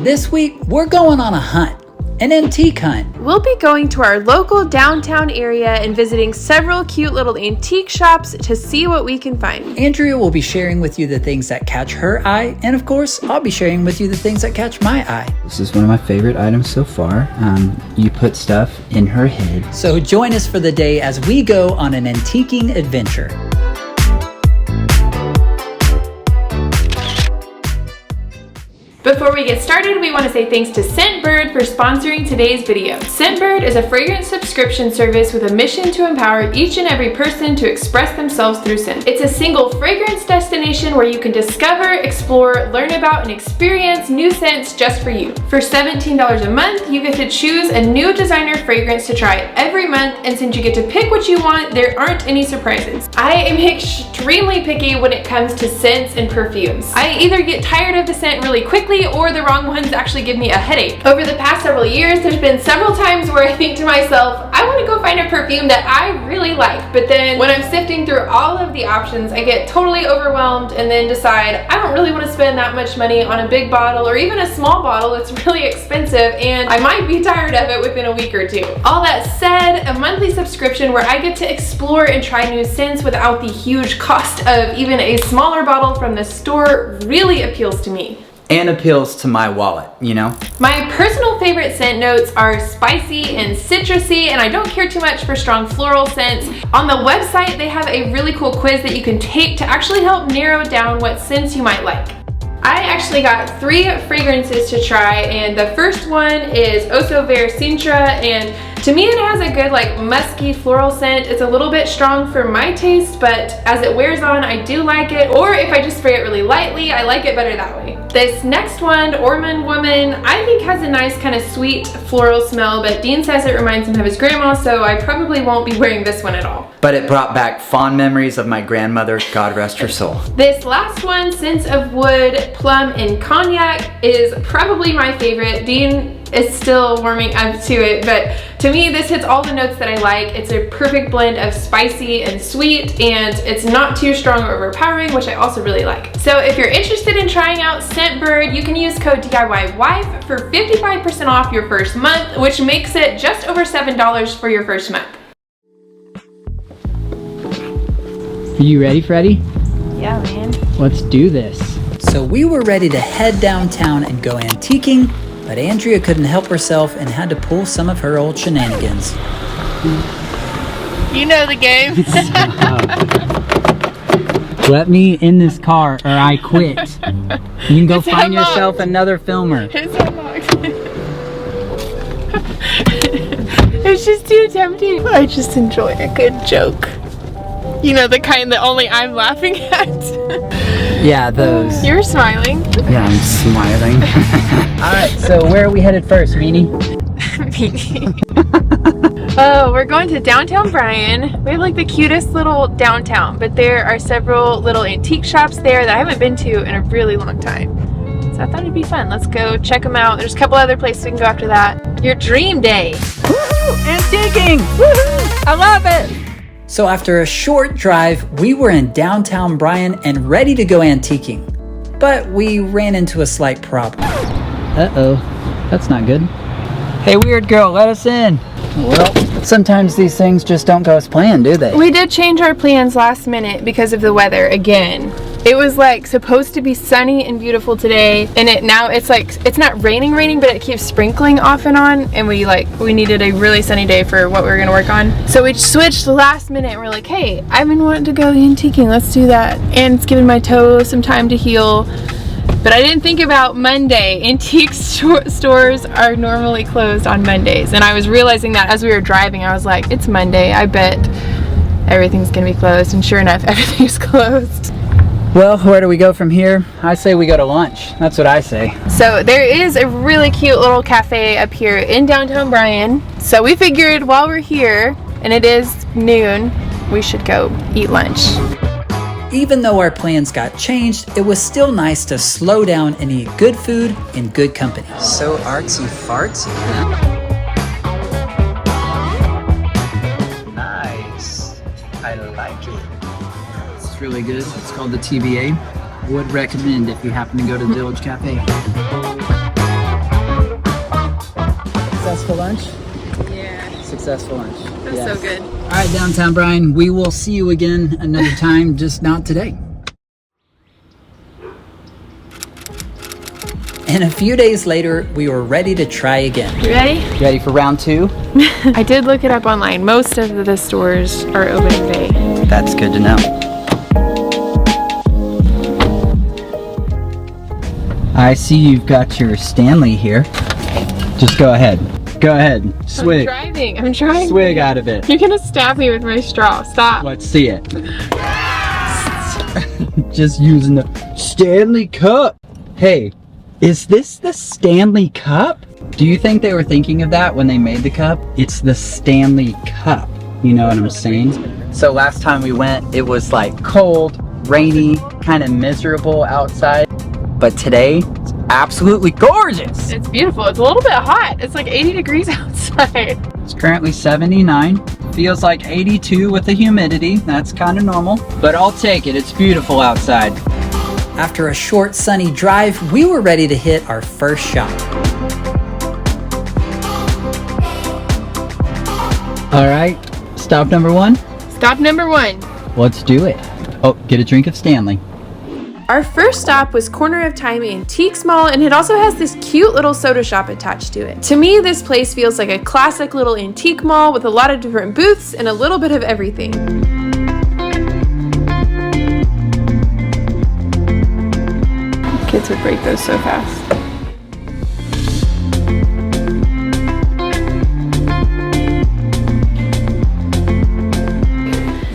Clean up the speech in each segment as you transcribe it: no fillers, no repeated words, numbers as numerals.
This week, we're going on a hunt, an antique hunt. We'll be going to our local downtown area and visiting several cute little antique shops to see what we can find. Andrea will be sharing with you the things that catch her eye, and of course, I'll be sharing with you the things that catch my eye. This is one of my favorite items so far. You put stuff in her head. So join us for the day as we go on an antiquing adventure. Before we get started, we want to say thanks to Scentbird for sponsoring today's video. Scentbird is a fragrance subscription service with a mission to empower each and every person to express themselves through scent. It's a single fragrance destination where you can discover, explore, learn about, and experience new scents just for you. For $17 a month, you get to choose a new designer fragrance to try every month, and since you get to pick what you want, there aren't any surprises. I am extremely picky when it comes to scents and perfumes. I either get tired of the scent really quickly or the wrong ones actually give me a headache. Over the past several years, there's been several times where I think to myself, I want to go find a perfume that I really like, but then when I'm sifting through all of the options, I get totally overwhelmed and then decide I don't really want to spend that much money on a big bottle or even a small bottle. It's really expensive and I might be tired of it within a week or two. All that said, a monthly subscription where I get to explore and try new scents without the huge cost of even a smaller bottle from the store really appeals to me. And appeals to my wallet, you know? My personal favorite scent notes are spicy and citrusy, and I don't care too much for strong floral scents. On the website, they have a really cool quiz that you can take to actually help narrow down what scents you might like. I actually got 3 fragrances to try, and the first one is Overhaul Sintra, and to me it has a good like musky floral scent. It's a little bit strong for my taste, but as it wears on I do like it, or if I just spray it really lightly, I like it better that way. This next one, Ormond Woman, I think has a nice kind of sweet floral smell, but Dean says it reminds him of his grandma, so I probably won't be wearing this one at all. But it brought back fond memories of my grandmother, God rest her soul. This last one, Scents of Wood, Plum, and Cognac, is probably my favorite. Dean is still warming up to it, but to me this hits all the notes that I like. It's a perfect blend of spicy and sweet, and it's not too strong or overpowering, which I also really like. So if you're interested in trying out Scentbird, you can use code DIYWife for 55% off your first month, which makes it just over $7 for your first month. Are you ready, Freddie? Yeah, man. Let's do this. So we were ready to head downtown and go antiquing, but Andrea couldn't help herself and had to pull some of her old shenanigans. You know the game. Let me in this car or I quit. You can go find yourself another filmer. It's unlocked. It's just too tempting. I just enjoy a good joke. You know, the kind that only I'm laughing at. Yeah, those. You're smiling. Yeah, I'm smiling. Alright, so where are we headed first, Meanie? Oh, we're going to downtown Bryan. We have like the cutest little downtown, but there are several little antique shops there that I haven't been to in a really long time. So I thought it'd be fun. Let's go check them out. There's a couple other places we can go after that. Your dream day. Woohoo! Antiquing! Woohoo! I love it! So after a short drive, we were in downtown Bryan and ready to go antiquing. But we ran into a slight problem. Uh-oh, that's not good. Hey, weird girl, let us in. Well, sometimes these things just don't go as planned, do they? We did change our plans last minute because of the weather again. It was like supposed to be sunny and beautiful today, and now it's like, it's not raining, but it keeps sprinkling off and on, and we needed a really sunny day for what we were gonna work on. So we switched last minute and we're like, hey, I've been wanting to go antiquing, let's do that. And it's giving my toe some time to heal. But I didn't think about Monday. Antique stores are normally closed on Mondays, and I was realizing that as we were driving. I was like, it's Monday, I bet everything's gonna be closed, and sure enough, everything's closed. Well, where do we go from here? I say we go to lunch. That's what I say. So there is a really cute little cafe up here in downtown Bryan. So we figured while we're here, and it is noon, we should go eat lunch. Even though our plans got changed, it was still nice to slow down and eat good food in good company. So artsy fartsy, huh? Nice. I like it. It's really good. It's called the TBA. Would recommend if you happen to go to the Village Cafe. Successful lunch? Yeah. Successful lunch. That was so good. All right, downtown Bryan, we will see you again another time, just not today. And a few days later, we were ready to try again. You ready? Ready for round 2? I did look it up online. Most of the stores are open today. That's good to know. I see you've got your Stanley here. Just go ahead. Go ahead. Swig. I'm trying. Swig out of it. You're gonna stab me with my straw. Stop. Let's see it. Just using the Stanley Cup. Hey, is this the Stanley Cup? Do you think they were thinking of that when they made the cup? It's the Stanley Cup. You know what I'm saying? So last time we went, it was like cold, rainy, kind of miserable outside. But today, it's absolutely gorgeous. It's beautiful. It's a little bit hot. It's like 80 degrees outside. It's currently 79. Feels like 82 with the humidity. That's kind of normal, but I'll take it. It's beautiful outside. After a short sunny drive, we were ready to hit our first shop. All right, stop number 1. Stop number 1. Let's do it. Oh, get a drink of Stanley. Our first stop was Corner of Time Antiques Mall, and it also has this cute little soda shop attached to it. To me, this place feels like a classic little antique mall with a lot of different booths and a little bit of everything. Kids would break those so fast.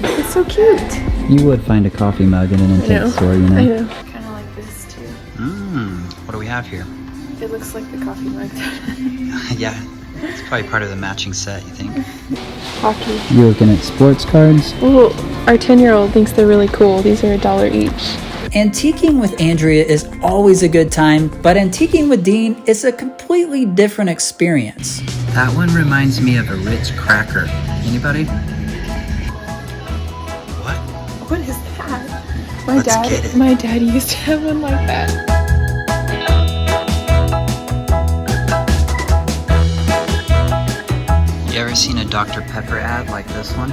It's so cute. You would find a coffee mug in an antique store, you know? I know. Kind of like this too. What do we have here? It looks like the coffee mug. Yeah, it's probably part of the matching set, you think? Hockey. You're looking at sports cards? Ooh, our 10-year-old thinks they're really cool. These are $1 each. Antiquing with Andrea is always a good time, but antiquing with Dean is a completely different experience. That one reminds me of a Ritz cracker. Anybody? What? What is that? Let's get it. My dad used to have one like that. You ever seen a Dr. Pepper ad like this one?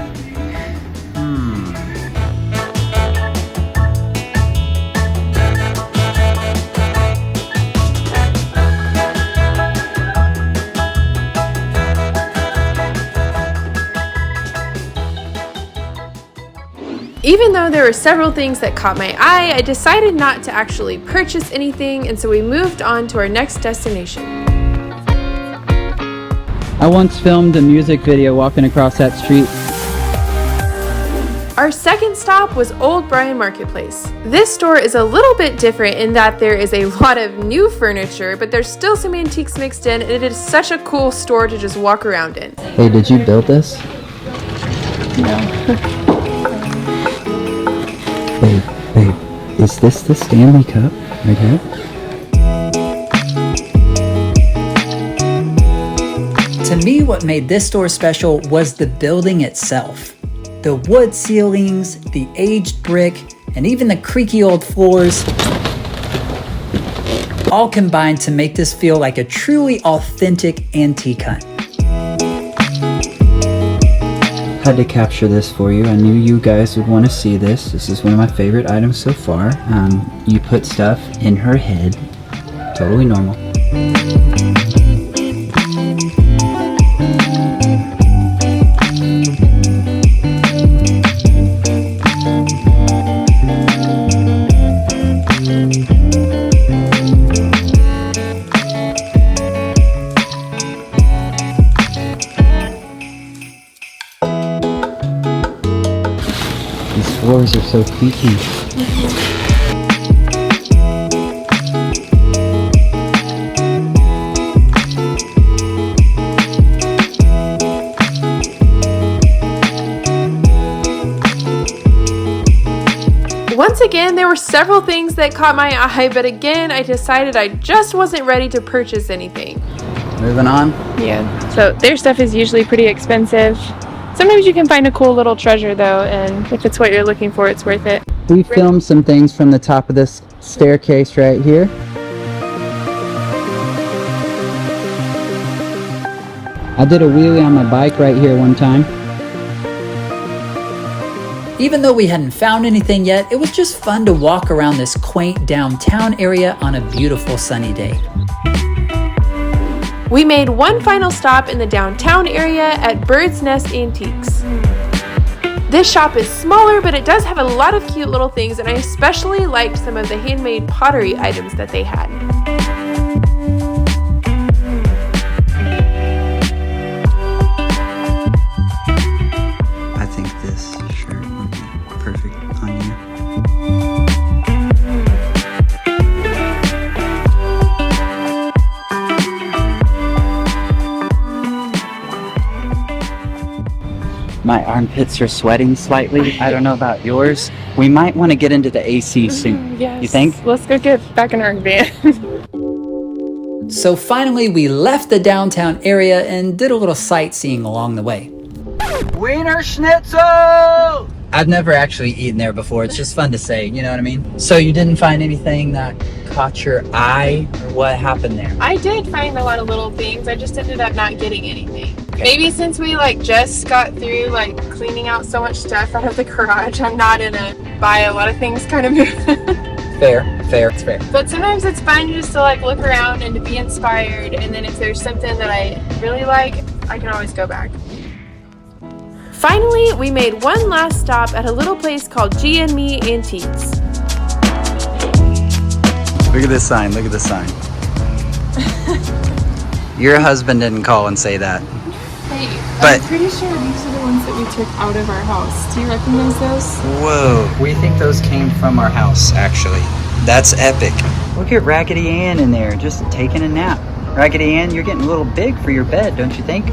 Even though there were several things that caught my eye, I decided not to actually purchase anything, and so we moved on to our next destination. I once filmed a music video walking across that street. Our second stop was Old Bryan Marketplace. This store is a little bit different in that there is a lot of new furniture, but there's still some antiques mixed in, and it is such a cool store to just walk around in. Hey, did you build this? No. Babe, is this the Stanley Cup right here? To me, what made this store special was the building itself. The wood ceilings, the aged brick, and even the creaky old floors all combined to make this feel like a truly authentic antique hunt. Had to capture this for you. I knew you guys would want to see this. This is one of my favorite items so far. You put stuff in her head. Totally normal. These floors are so creaky. Once again, there were several things that caught my eye, but again, I decided I just wasn't ready to purchase anything. Moving on. Yeah, so their stuff is usually pretty expensive. Sometimes you can find a cool little treasure though, and if it's what you're looking for, it's worth it. We filmed some things from the top of this staircase right here. I did a wheelie on my bike right here one time. Even though we hadn't found anything yet, it was just fun to walk around this quaint downtown area on a beautiful sunny day. We made one final stop in the downtown area at Bird's Nest Antiques. This shop is smaller, but it does have a lot of cute little things, and I especially liked some of the handmade pottery items that they had. I think this shirt would be perfect on you. My armpits are sweating slightly. I don't know about yours. We might want to get into the AC soon. Yes. You think? Let's go get back in our van. So finally, we left the downtown area and did a little sightseeing along the way. Wiener Schnitzel! I've never actually eaten there before. It's just fun to say, you know what I mean? So you didn't find anything that caught your eye, or what happened there? I did find a lot of little things. I just ended up not getting anything. Maybe since we just got through cleaning out so much stuff out of the garage, I'm not in a buy a lot of things kind of mood. Fair, it's fair. But sometimes it's fun just to look around and to be inspired, and then if there's something that I really like, I can always go back. Finally, we made one last stop at a little place called G&Me Antiques. Look at this sign, look at this sign. Your husband didn't call and say that. Hey, But- I'm pretty sure these are the ones that we took out of our house. Do you recognize those? Whoa, we think those came from our house, actually. That's epic. Look at Raggedy Ann in there, just taking a nap. Raggedy Ann, you're getting a little big for your bed, don't you think?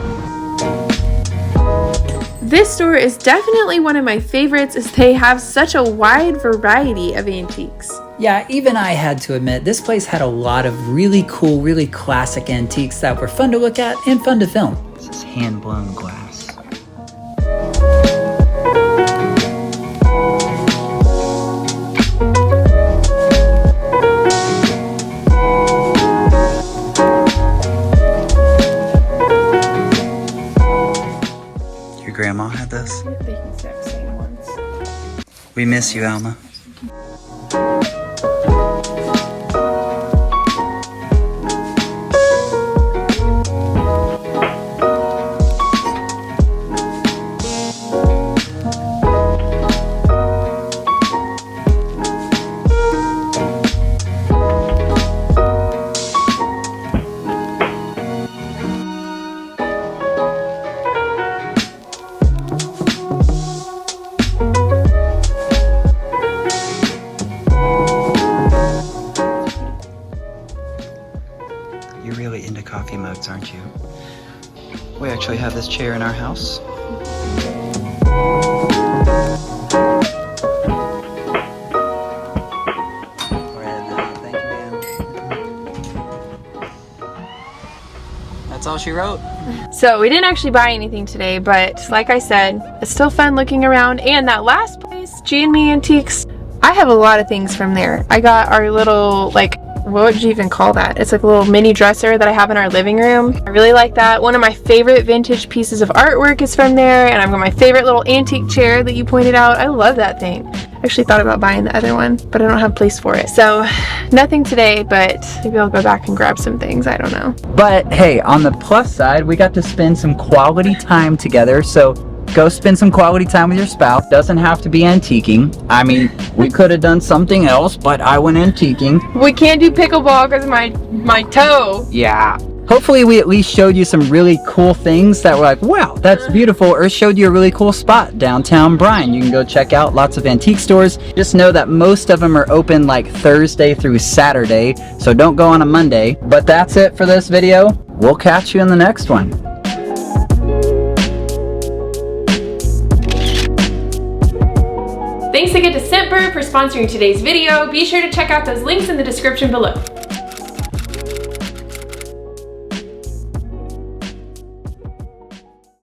This store is definitely one of my favorites as they have such a wide variety of antiques. Yeah, even I had to admit, this place had a lot of really cool, really classic antiques that were fun to look at and fun to film. This is hand-blown glass. Your grandma had this? The exact same ones. We miss you, Alma. You're really into coffee mugs, aren't you? We actually have this chair in our house. Thank you, ma'am. That's all she wrote. So we didn't actually buy anything today, but like I said, it's still fun looking around. And that last place, G&Me Antiques, I have a lot of things from there. I got our little, what would you even call that? It's like a little mini dresser that I have in our living room. I really like that. One of my favorite vintage pieces of artwork is from there, and I've got my favorite little antique chair that you pointed out. I love that thing. I actually thought about buying the other one, but I don't have a place for it. So nothing today, but maybe I'll go back and grab some things. I don't know. But hey, on the plus side, we got to spend some quality time together. So go spend some quality time with your spouse. Doesn't have to be antiquing. I mean, we could have done something else, but I went antiquing. We can't do pickleball because of my toe. Yeah. Hopefully we at least showed you some really cool things that were like, wow, that's beautiful, or showed you a really cool spot downtown Bryan. You can go check out lots of antique stores. Just know that most of them are open Thursday through Saturday, so don't go on a Monday. But that's it for this video. We'll catch you in the next one. Thanks again to Scentbird for sponsoring today's video. Be sure to check out those links in the description below.